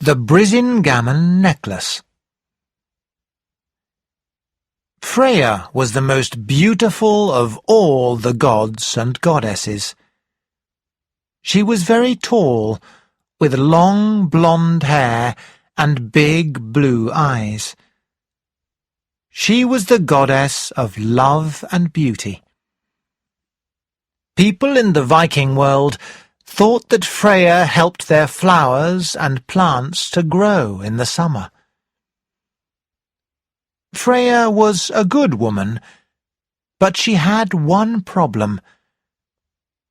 The Brisingamen necklace. Freya was the most beautiful of all the gods and goddesses. She was very tall, with long blonde hair and big blue eyes. She was the goddess of love and beauty. People in the Viking world thought that Freya helped their flowers and plants to grow in the summer. Freya was a good woman, but she had one problem.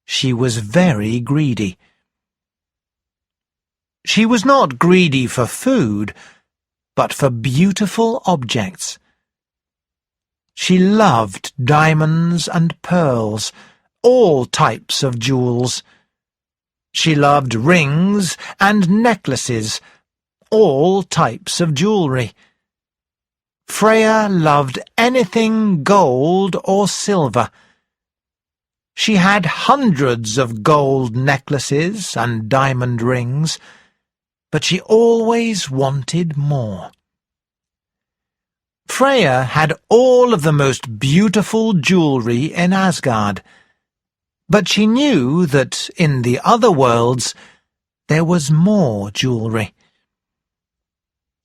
She was very greedy. She was not greedy for food, but for beautiful objects. She loved diamonds and pearls, all types of jewels. She loved rings and necklaces, all types of jewellery. Freya loved anything gold or silver. She had hundreds of gold necklaces and diamond rings, but she always wanted more. Freya had all of the most beautiful jewellery in Asgard, but she knew that in the other worlds there was more jewellery.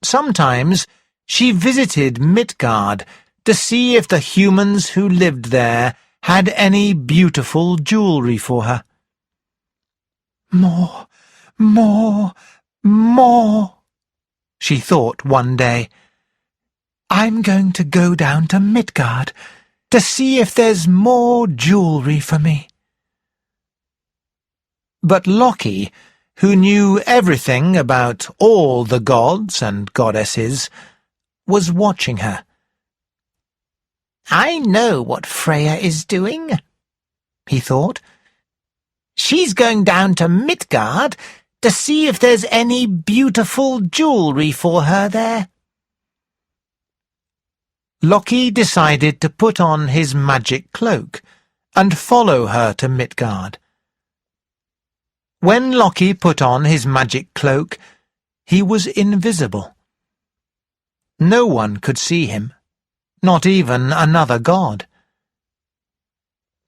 Sometimes she visited Midgard to see if the humans who lived there had any beautiful jewellery for her. More, more, more, she thought one day. I'm going to go down to Midgard to see if there's more jewellery for me. But Loki, who knew everything about all the gods and goddesses, was watching her. I know what Freya is doing, he thought. She's going down to Midgard to see if there's any beautiful jewellery for her there. Loki decided to put on his magic cloak and follow her to Midgard. When Loki put on his magic cloak, he was invisible. No one could see him, not even another god.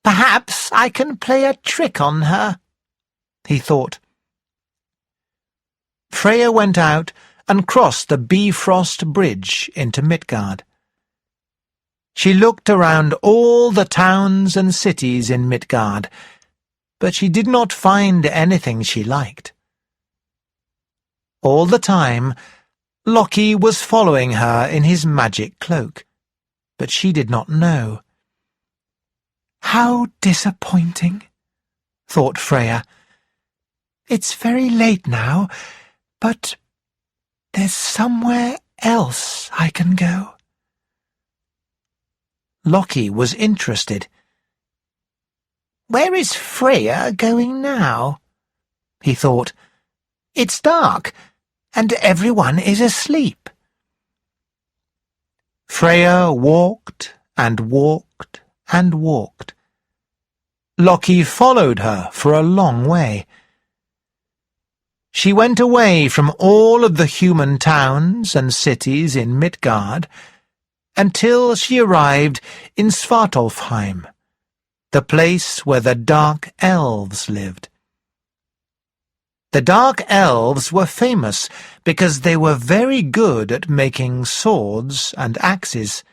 Perhaps I can play a trick on her, he thought. Freya went out and crossed the Bifrost Bridge into Midgard. She looked around all the towns and cities in Midgard, but she did not find anything she liked. All the time, Loki was following her in his magic cloak, but she did not know. How disappointing, thought Freya. It's very late now, but there's somewhere else I can go. Loki was interested. Where is Freya going now? He thought. It's dark, and everyone is asleep. Freya walked and walked and walked. Loki followed her for a long way. She went away from all of the human towns and cities in Midgard until she arrived in Svartalfheim, the place where the Dark Elves lived. The Dark Elves were famous because they were very good at making swords and axes.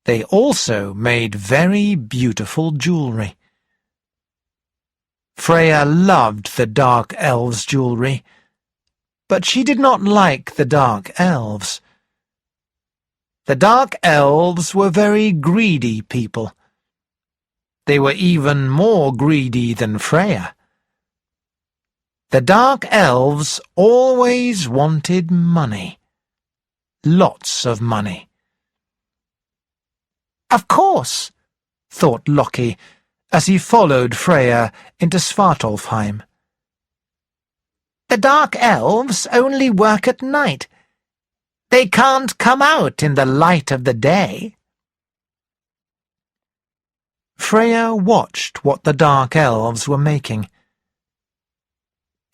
They also made very beautiful jewellery. Freya loved the Dark Elves' jewellery, but she did not like the Dark Elves. The Dark Elves were very greedy people. They were even more greedy than Freya. The Dark Elves always wanted money. Lots of money. Of course, thought Loki, as he followed Freya into Svartalfheim. The Dark Elves only work at night. They can't come out in the light of the day. Freya watched what the Dark Elves were making.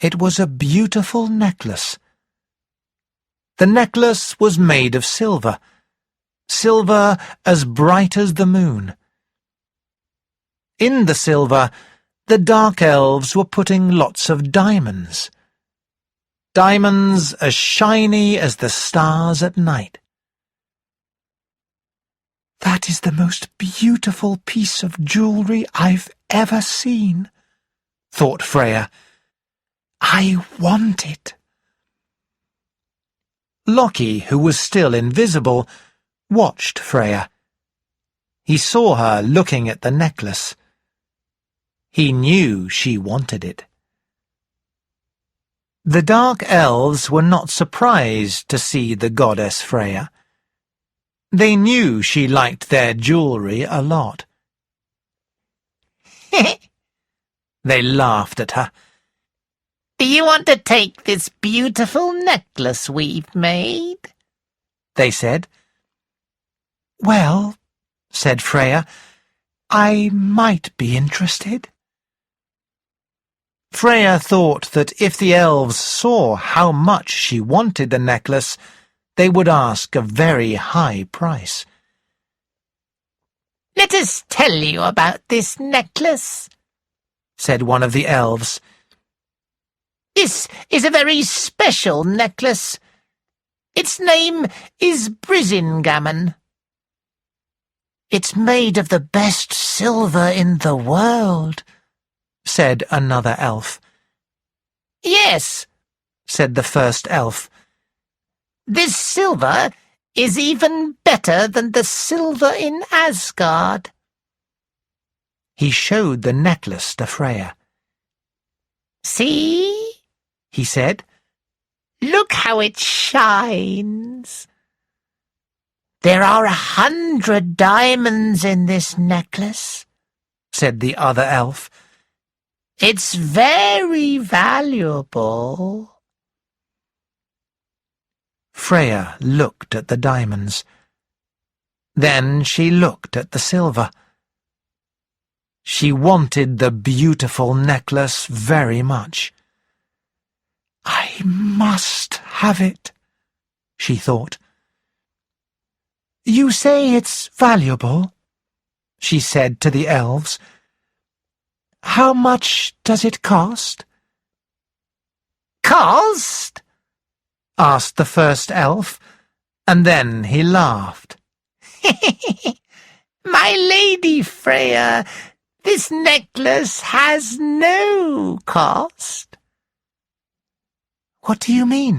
It was a beautiful necklace. The necklace was made of silver, silver as bright as the moon. In the silver, the dark elves were putting lots of diamonds. Diamonds as shiny as the stars at night. "That is the most beautiful piece of jewellery I've ever seen," thought Freya. "I want it." Loki, who was still invisible, watched Freya. He saw her looking at the necklace. He knew she wanted it. The dark elves were not surprised to see the goddess Freya. They knew she liked their jewellery a lot. They laughed at her. "Do you want to take this beautiful necklace we've made?" they said. "Well," said Freya, "I might be interested." Freya thought that if the elves saw how much she wanted the necklace, they would ask a very high price. "Let us tell you about this necklace," said one of the elves. "This is a very special necklace. Its name is Brisingamen." "It's made of the best silver in the world," said another elf. "Yes," said the first elf. "This silver is even better than the silver in Asgard." He showed the necklace to Freya. "See?" he said. "Look how it shines. There are 100 diamonds in this necklace," said the other elf. "It's very valuable." Freya looked at the diamonds. Then she looked at the silver. She wanted the beautiful necklace very much. "I must have it," she thought. "You say it's valuable?" she said to the elves. "How much does it cost?" "Cost?" asked the first elf, and then he laughed. "My lady Freya, this necklace has no cost." "What do you mean?"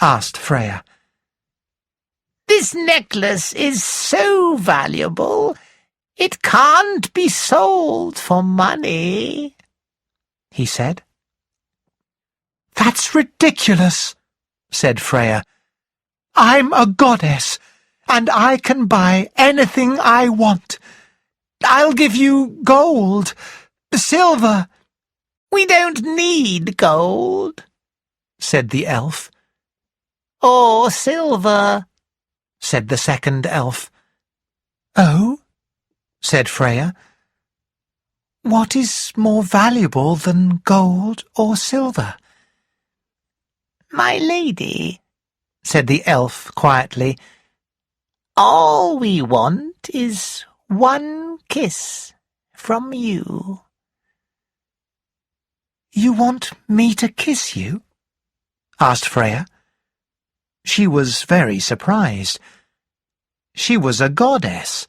asked Freya. "This necklace is so valuable, it can't be sold for money," he said. "That's ridiculous," said Freya. "I'm a goddess, and I can buy anything I want. I'll give you gold, silver." "We don't need gold," said the elf. "or silver," said the second elf. "Oh?" said Freya. "What is more valuable than gold or silver?" "My lady," said the elf quietly, "all we want is one kiss from you." "You want me to kiss you?" asked Freya. She was very surprised. She was a goddess.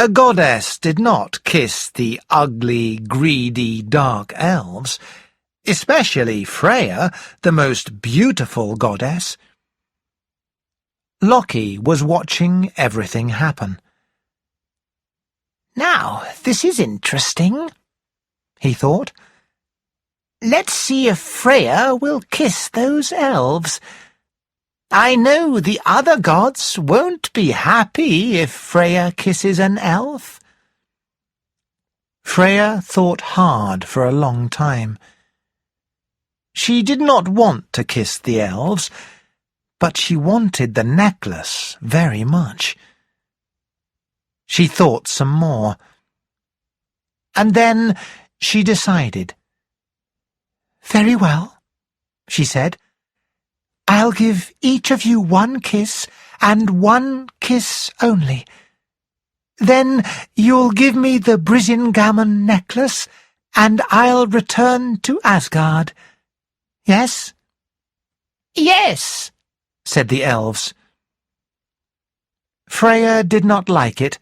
A goddess did not kiss the ugly, greedy, dark elves, especially Freya, the most beautiful goddess. Loki was watching everything happen. "Now, this is interesting," he thought. "Let's see if Freya will kiss those elves. I know the other gods won't be happy if Freya kisses an elf." Freya thought hard for a long time. She did not want to kiss the elves, but she wanted the necklace very much. She thought some more. And then she decided. "Very well," she said. "I'll give each of you one kiss, and one kiss only. Then you'll give me the Brisingamen necklace, and I'll return to Asgard. Yes?" "Yes," said the elves. Freya did not like it,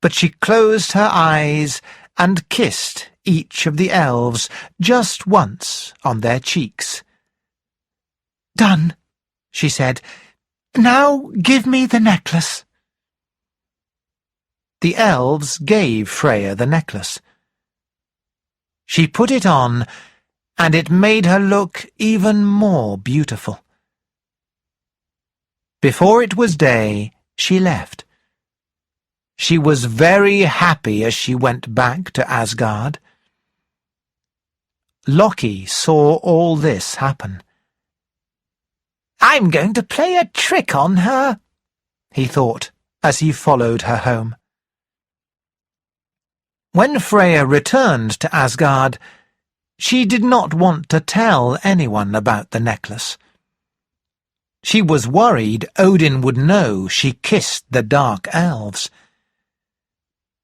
but she closed her eyes and kissed each of the elves just once on their cheeks. "Done," she said. "Now give me the necklace." The elves gave Freya the necklace. She put it on, and it made her look even more beautiful. Before it was day, she left. She was very happy as she went back to Asgard. Loki saw all this happen. "I'm going to play a trick on her," he thought as he followed her home. When Freya returned to Asgard, she did not want to tell anyone about the necklace. She was worried Odin would know she kissed the dark elves.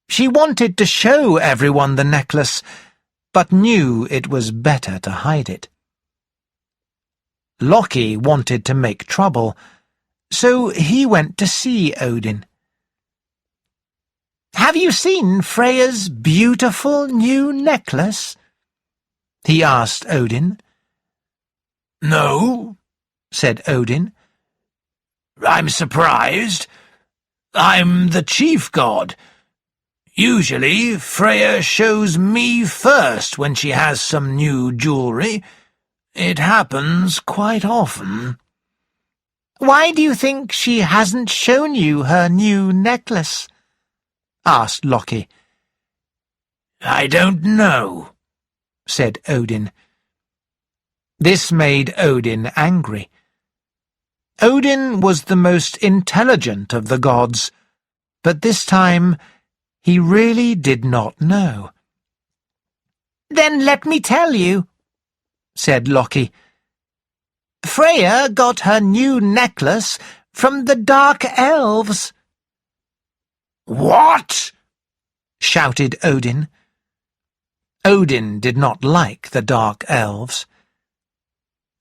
She wanted to show everyone the necklace, but knew it was better to hide it. Loki wanted to make trouble, so he went to see Odin. "Have you seen Freya's beautiful new necklace?" he asked Odin. "No," said Odin. "I'm surprised. I'm the chief god. Usually Freya shows me first when she has some new jewelry. It happens quite often." "Why do you think she hasn't shown you her new necklace?" asked Loki. "I don't know," said Odin. This made Odin angry. Odin was the most intelligent of the gods, but this time he really did not know. "Then let me tell you," said Loki. "Freya got her new necklace from the Dark Elves." "What?" shouted Odin. Odin did not like the Dark Elves.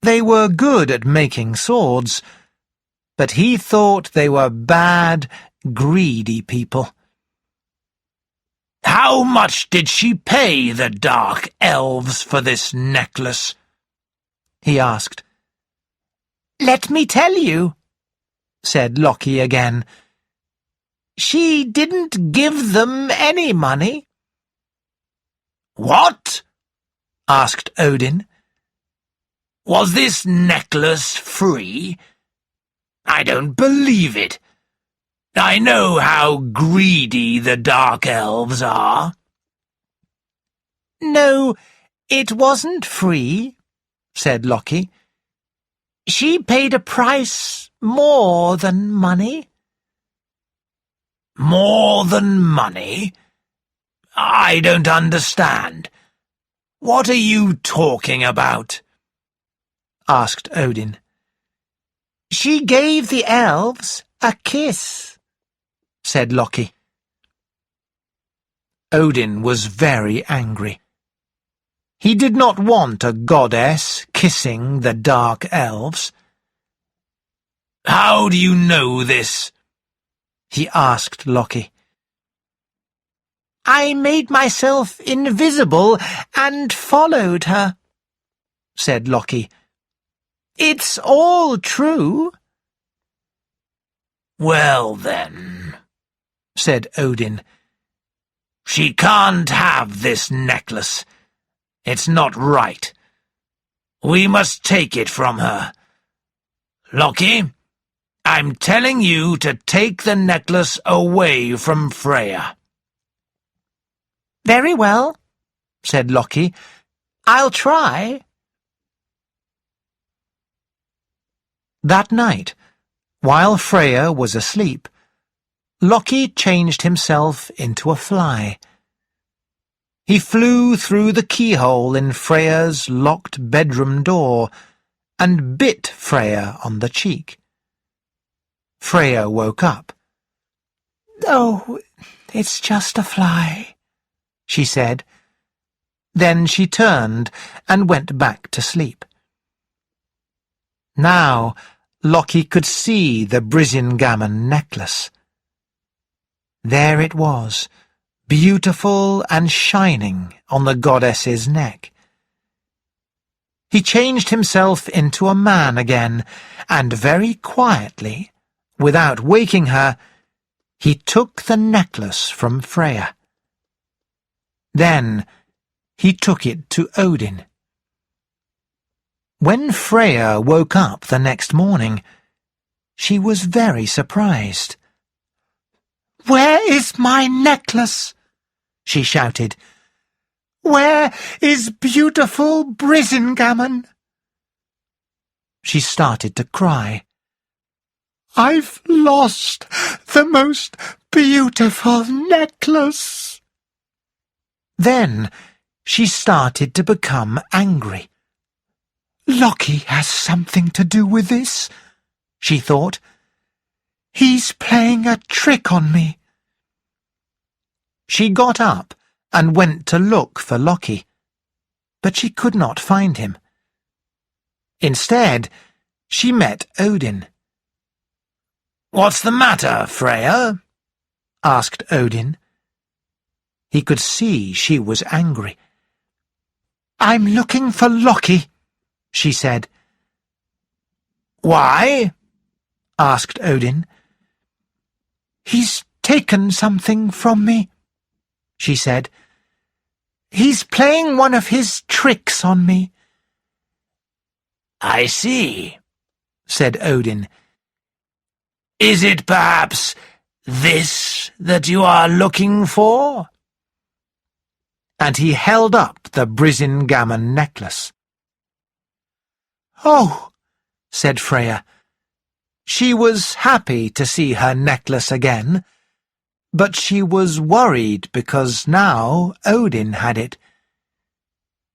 They were good at making swords, but he thought they were bad, greedy people. "How much did she pay the Dark Elves for this necklace?" he asked. "Let me tell you," said Loki again. "She didn't give them any money." "What?" asked Odin. "Was this necklace free? I don't believe it. I know how greedy the Dark Elves are." "No, it wasn't free," said Loki. "She paid a price more than money." "More than money? I don't understand. What are you talking about?" asked Odin. "She gave the elves a kiss," said Loki. Odin was very angry. He did not want a goddess kissing the Dark Elves. "How do you know this?" he asked Loki. "I made myself invisible and followed her," said Loki. "It's all true." "Well then," said Odin, "she can't have this necklace. It's not right. We must take it from her. Loki, I'm telling you to take the necklace away from Freya." "Very well," said Loki. "I'll try." That night, while Freya was asleep, Loki changed himself into a fly. He flew through the keyhole in Freya's locked bedroom door and bit Freya on the cheek. Freya woke up. "Oh, it's just a fly," she said. Then she turned and went back to sleep. Now Loki could see the Brisingamen necklace. There it was, beautiful and shining on the goddess's neck. He changed himself into a man again, and very quietly, without waking her, he took the necklace from Freya. Then he took it to Odin. When Freya woke up the next morning, she was very surprised. "Where is my necklace?" she shouted. "Where is beautiful Brisingamen?" She started to cry. "I've lost the most beautiful necklace." Then she started to become angry. "Loki has something to do with this," she thought. "He's playing a trick on me." She got up and went to look for Loki, but she could not find him. Instead, she met Odin. "What's the matter, Freya?" asked Odin. He could see she was angry. "I'm looking for Loki," she said. "Why?" asked Odin. "He's taken something from me," she said. "He's playing one of his tricks on me." "I see," said Odin. "Is it perhaps this that you are looking for?" And he held up the Brisingamen necklace. "Oh," said Freya. She was happy to see her necklace again, but she was worried because now Odin had it.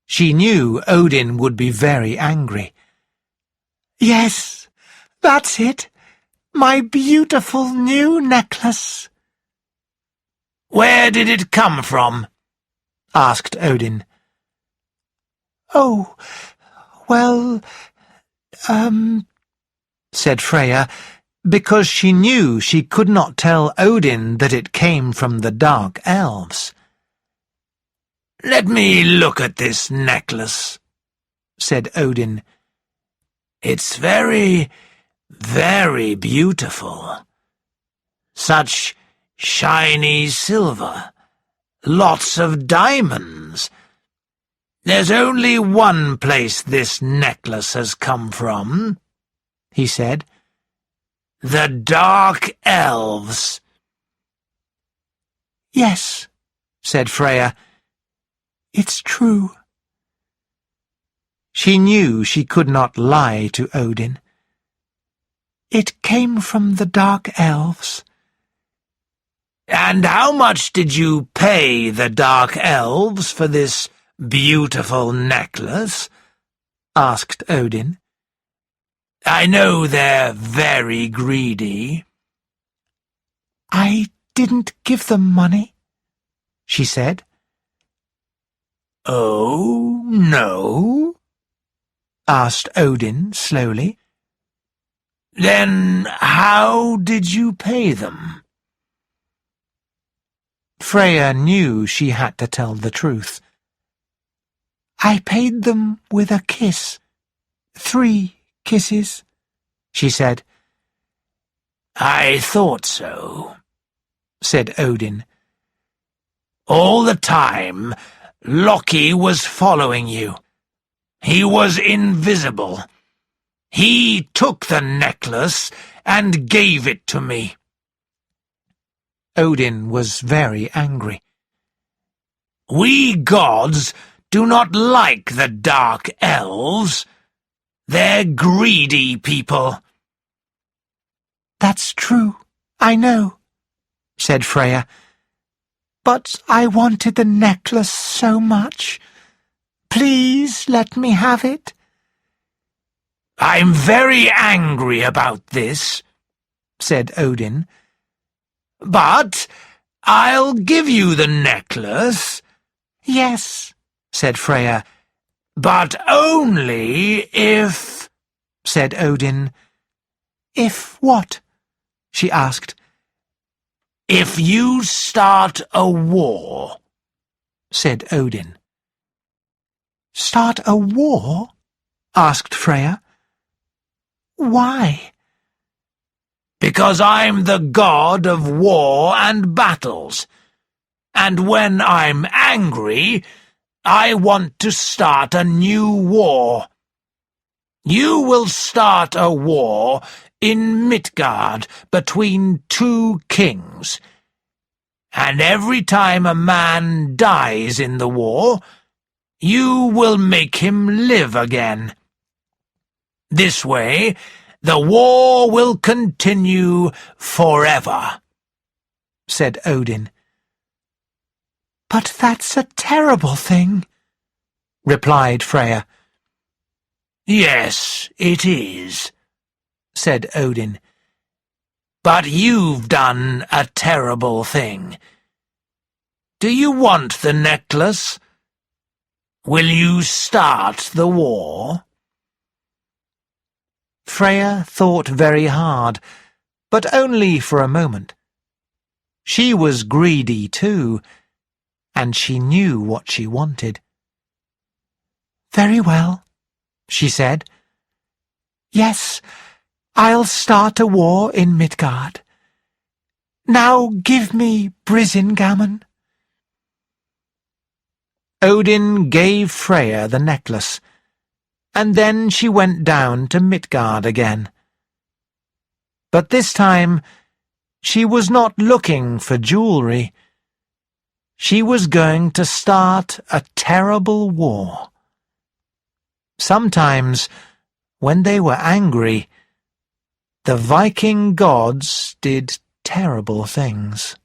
She knew Odin would be very angry. "Yes, that's it. My beautiful new necklace." "Where did it come from?" asked Odin. "Oh, well, said Freya, because she knew she could not tell Odin that it came from the Dark Elves. "Let me look at this necklace," said Odin. "It's very, very beautiful. Such shiny silver, lots of diamonds. There's only one place this necklace has come from," he said. "The Dark Elves." "Yes," said Freya. "It's true." She knew she could not lie to Odin. "It came from the Dark Elves." "And how much did you pay the Dark Elves for this beautiful necklace?" asked Odin. "I know they're very greedy." "I didn't give them money," she said. "Oh, no?" asked Odin slowly. "Then how did you pay them?" Freya knew she had to tell the truth. "I paid them with a kiss. 3 kisses," she said. "I thought so," said Odin. "All the time, Loki was following you. He was invisible. He took the necklace and gave it to me." Odin was very angry. "We gods do not like the Dark Elves. They're greedy people." "That's true, I know," said Freya. But I wanted the necklace so much. Please let me have it." "I'm very angry about this," said Odin. "But I'll give you the necklace." "Yes," said Freya. "But only if—" said Odin. "If what?" she asked. "If you start a war," said Odin. "Start a war?" asked Freya. "Why?" "Because I'm the god of war and battles, and when I'm angry, I want to start a new war. You will start a war in Midgard between two kings, and every time a man dies in the war, you will make him live again. This way, the war will continue forever," said Odin. "But that's a terrible thing," replied Freya. "Yes, it is," said Odin. "But you've done a terrible thing. Do you want the necklace? Will you start the war?" Freya thought very hard, but only for a moment. She was greedy too, and she knew what she wanted. "Very well," she said. "Yes, I'll start a war in Midgard. Now give me Brisingamen." Odin gave Freya the necklace, and then she went down to Midgard again. But this time she was not looking for jewelry. She was going to start a terrible war. Sometimes, when they were angry, the Viking gods did terrible things.